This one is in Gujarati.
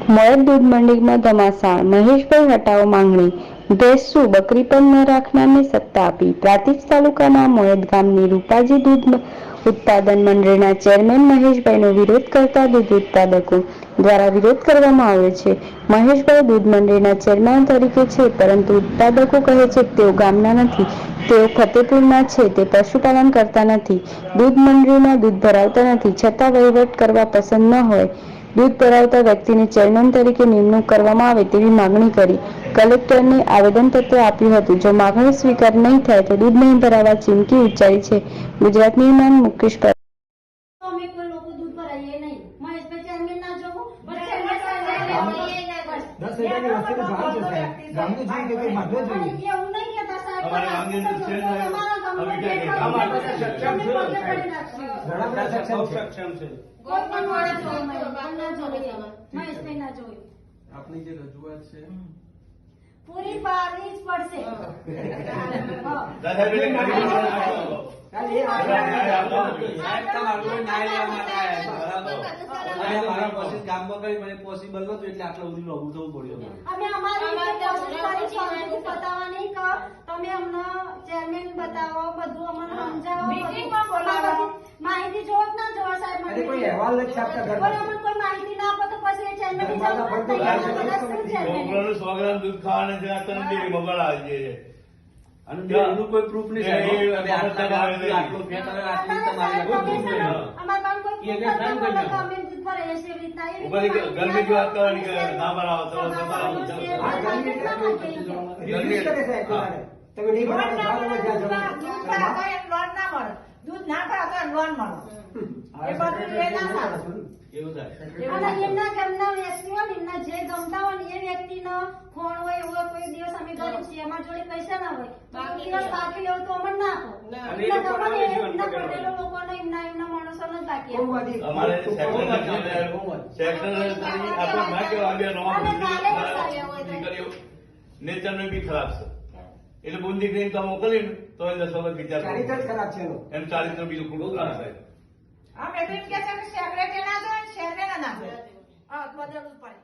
મોયત દૂધ મંડીમાં ધમાસાણ, મહેશભાઈ હટાવો માંગણી, ભેંસ શું બકરી પણ ન રાખનારને સત્તા આપી। પ્રાંતિજ તાલુકાના મોયત ગામની રૂપાજી દૂધ ઉત્પાદન મંડળીના ચેરમેન મહેશભાઈનો વિરોધ કરતા દૂધ ઉત્પાદકો દ્વારા વિરોધ કરવામાં આવ્યો છે। મહેશભાઈ દૂધ મંડળીના ચેરમેન તરીકે છે, પરંતુ ઉત્પાદકો કહે છે કે તેઓ ગામના નથી, તેઓ ફતેપુરના છે, તે પશુપાલન કરતા નથી, દૂધ મંડળીમાં દૂધ ભરાવતા નથી, છતાં વહીવટ કરવા પસંદ ન હોય દૂધ ભરાવતા વ્યક્તિની ચેરમેન તરીકે નિમણૂક કરવામાં આવે તેવી માગણી કરી કલેક્ટરને આવેદનપત્ર આપ્યું હતું। જો માગણી સ્વીકાર નહીં થાય તો દૂધ નહીં ભરાવવા ચીમકી ઉચ્ચારી છે। ગુજરાત નિર્માણ મુકેશ આપની જે રજૂઆત છે પૂરી પાડવી જ પડશે। પોસિબલ નતું એટલે આટલા સુધી લોગુ થવું પડ્યું। અમે અમારી રીતે કોશિશ કરી છે બતાવવાની કે તમે અમને ચેરમેન બતાવો, બધું અમને સમજાવો, મીટિંગ પણ બોલાવો, માહિતી જોવો કે ના જોવો સાહેબ? મને કોઈ અહેવાલ નથી આપતા ઘર પર, અમને કોઈ માહિતી ના આપો તો પછી એ ચેરમેન ની જરૂર નથી। છોકરાનું 100 ગ્રામ દૂધ ખાવાને છે, આ તને દેવી મોબાઈલ આવી જાય છે અને એનું કોઈ પ્રૂફ નહીં સાહેબ। અને આટલો ફેટ અને આટલી તમારી અમાર પાસે કોઈ અમે દૂધ પર એસી રીતના એ ગરમી ની વાત કરવાની કે ના બનાવો તો તમે નહીં ભરાવો દૂધ ના ભરાતો લોન મળો એ બધું લેના સારું એવું થાય। અને એમના ગામના વ્યક્તિ હોય એમના જે ગમતા હોય એ વ્યક્તિનો ફોન હોય એવો કોઈ દિવસ અમે ગરીબ છીએ, અમારા જોડે પૈસા ના હોય તો દિવસ બાકી લેવું તો અમને ના આપો। એમના પટેલો લોકોને એમના માણસોને જ બાકી આપો। અમારે સેક્શન આપો ના કેવા દીકરીઓ નેચરને બી ખરાબ છે, એટલે બોન દીકરીને તો મોકલી ને તો એ 10 વખત વિચાર ખરાબ છે એમ ચારિત્ર બીજું ખોટું ના થાય। આ મેં કે છે કે સેક્રેટરી ના દો, શેરને ના દો, બદલવું પડે।